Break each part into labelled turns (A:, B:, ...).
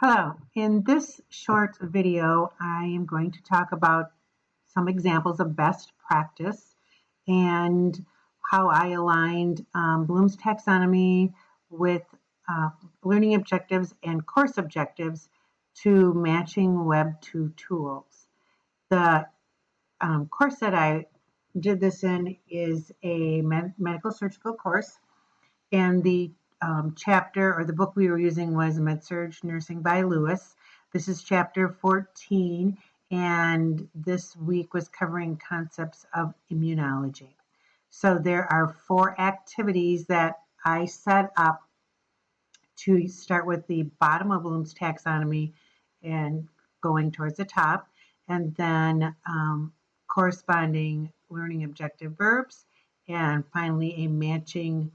A: Hello, in this short video, I am going to talk about some examples of best practice and how I aligned Bloom's taxonomy with learning objectives and course objectives to matching Web 2 tools. The course that I did this in is a medical surgical course, and the chapter or the book we were using was MedSurg Nursing by Lewis. This is chapter 14, and this week was covering concepts of immunology. So there are 4 activities that I set up to start with the bottom of Bloom's taxonomy and going towards the top, and then corresponding learning objective verbs, and finally a matching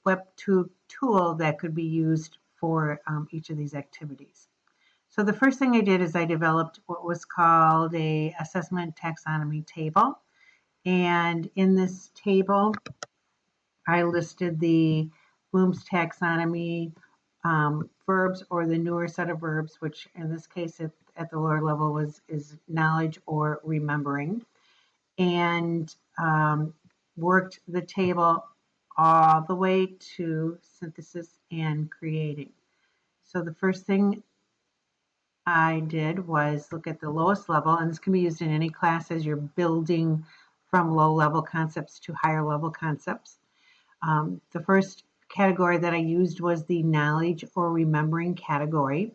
A: Web2 tool that could be used for each of these activities. So the first thing I did is I developed what was called a assessment taxonomy table. And in this table, I listed the Bloom's taxonomy verbs, or the newer set of verbs, which in this case at the lower level is knowledge or remembering, and worked the table all the way to synthesis and creating. So the first thing I did was look at the lowest level, and this can be used in any class as you're building from low level concepts to higher level concepts. The first category that I used was the knowledge or remembering category,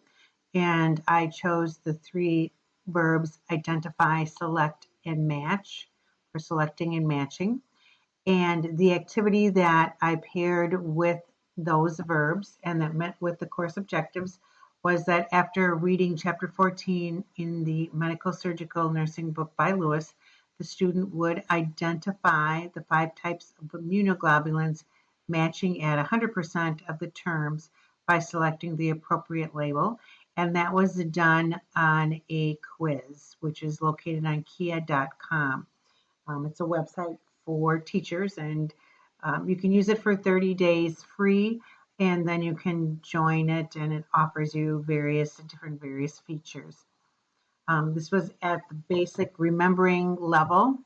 A: and I chose the 3 verbs identify, select, and match, for selecting and matching. And the activity that I paired with those verbs and that met with the course objectives was that after reading chapter 14 in the Medical Surgical Nursing book by Lewis, the student would identify the 5 types of immunoglobulins matching at 100% of the terms by selecting the appropriate label. And that was done on a quiz, which is located on kia.com. It's a website for teachers, and you can use it for 30 days free, and then you can join it, and it offers you various features. This was at the basic remembering level,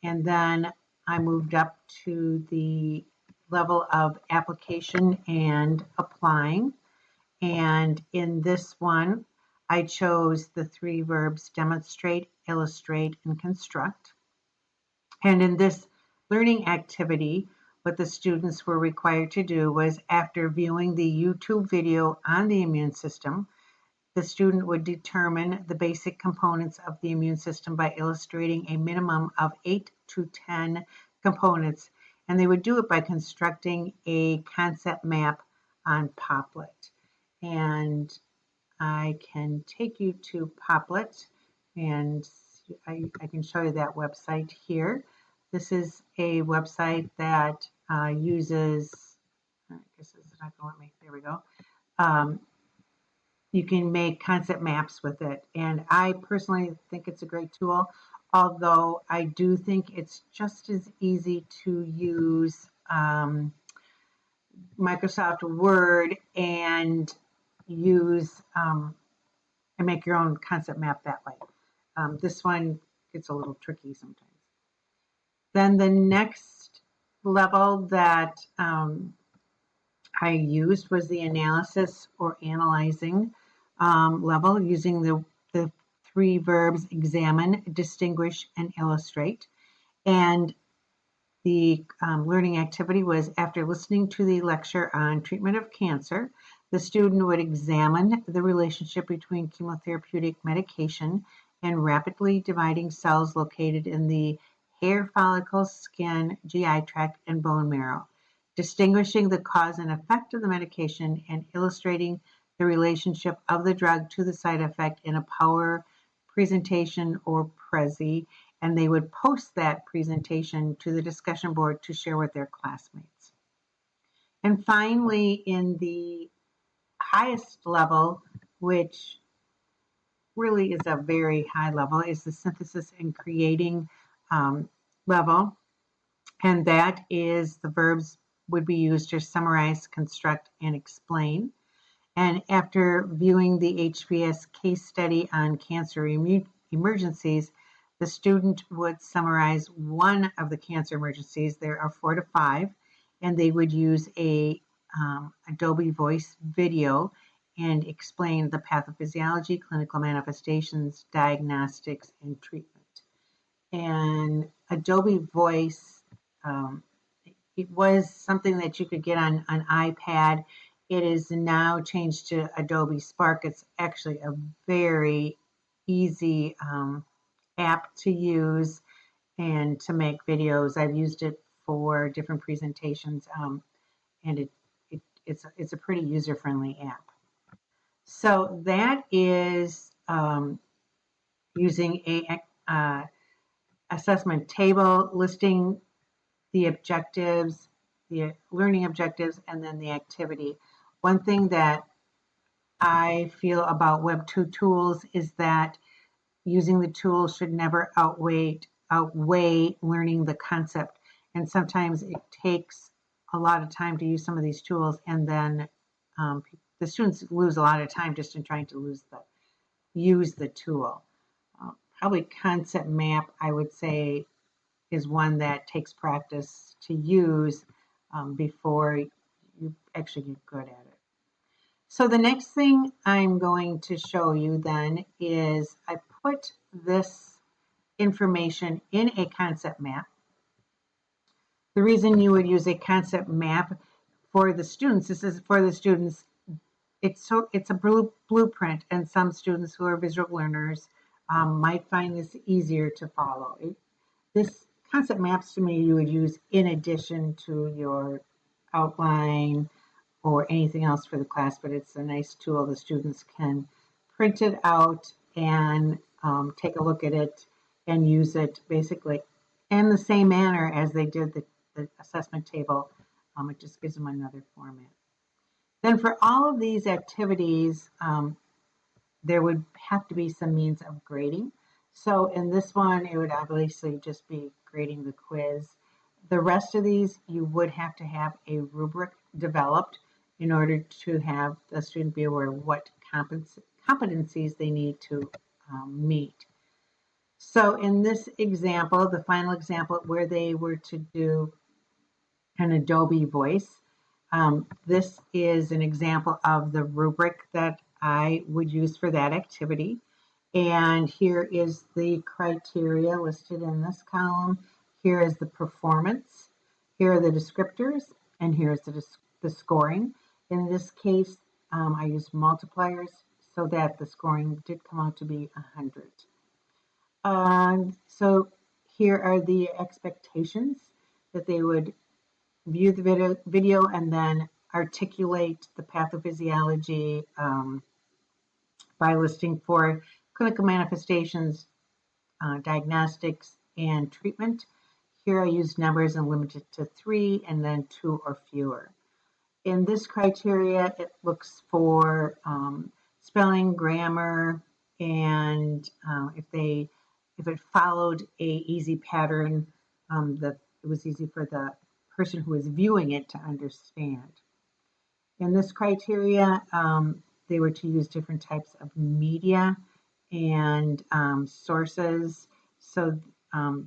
A: and then I moved up to the level of application and applying. And in this one, I chose the 3 verbs demonstrate, illustrate, and construct. And in this learning activity, what the students were required to do was, after viewing the YouTube video on the immune system, the student would determine the basic components of the immune system by illustrating a minimum of 8 to 10 components. And they would do it by constructing a concept map on Poplet. And I can take you to Poplet, and I can show you that website here. This is a website that uses, I guess this is not going to let me, there we go. You can make concept maps with it. And I personally think it's a great tool, although I do think it's just as easy to use Microsoft Word and use and make your own concept map that way. This one gets a little tricky sometimes. Then the next level that I used was the analysis or analyzing level, using the 3 verbs examine, distinguish, and illustrate. And the learning activity was, after listening to the lecture on treatment of cancer, the student would examine the relationship between chemotherapeutic medication and rapidly dividing cells located in the hair follicles, skin, GI tract, and bone marrow, distinguishing the cause and effect of the medication and illustrating the relationship of the drug to the side effect in a power presentation or Prezi, and they would post that presentation to the discussion board to share with their classmates. And finally, in the highest level, which really is a very high level, is the synthesis and creating level. And that is, the verbs would be used to summarize, construct, and explain. And after viewing the HBS case study on cancer emergencies, the student would summarize one of the cancer emergencies. There are 4 to 5, and they would use a Adobe Voice video and explain the pathophysiology, clinical manifestations, diagnostics, and treatment. And Adobe Voice, it was something that you could get on an iPad. It is now changed to Adobe Spark. It's actually a very easy app to use and to make videos. I've used it for different presentations, and it's a pretty user-friendly app. So that is using a assessment table listing the objectives, the learning objectives, and then the activity. One thing that I feel about Web2 tools is that using the tool should never outweigh learning the concept. And sometimes it takes a lot of time to use some of these tools, and then the students lose a lot of time just in trying to use the tool. Probably Concept Map, I would say, is one that takes practice to use before you actually get good at it. So the next thing I'm going to show you then is I put this information in a concept map. The reason you would use a concept map for the students, this is for the students, it's a blueprint, and some students who are visual learners might find this easier to follow. This concept maps to me you would use in addition to your outline or anything else for the class, but it's a nice tool. The students can print it out and take a look at it and use it basically in the same manner as they did the assessment table. It just gives them another format. Then for all of these activities, there would have to be some means of grading. So in this one, it would obviously just be grading the quiz. The rest of these, you would have to have a rubric developed in order to have the student be aware of what competencies they need to meet. So in this example, the final example where they were to do an Adobe Voice, this is an example of the rubric that I would use for that activity. And here is the criteria listed in this column. Here is the performance. Here are the descriptors, and here's the scoring. In this case, I used multipliers so that the scoring did come out to be 100. So here are the expectations that they would view the video and then articulate the pathophysiology by listing 4 clinical manifestations, diagnostics, and treatment. Here I used numbers and limited to 3 and then 2 or fewer. In this criteria, it looks for spelling, grammar, and if it followed a easy pattern, that it was easy for the person who was viewing it to understand. In this criteria, they were to use different types of media and sources, so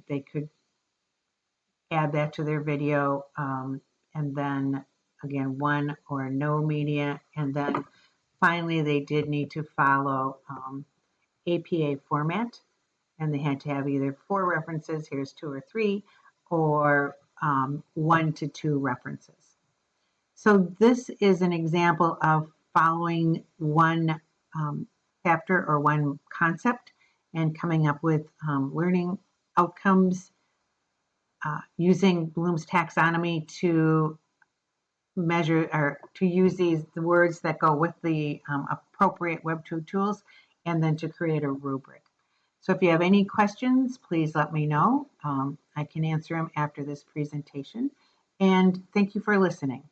A: they could add that to their video, and then again, one or no media, and then finally they did need to follow APA format, and they had to have either 4 references, here's 2 or 3, or 1 to 2 references. So this is an example of following one chapter or one concept and coming up with learning outcomes using Bloom's taxonomy to measure or to use the words that go with the appropriate Web2 tools, and then to create a rubric. So if you have any questions, please let me know. I can answer them after this presentation. And thank you for listening.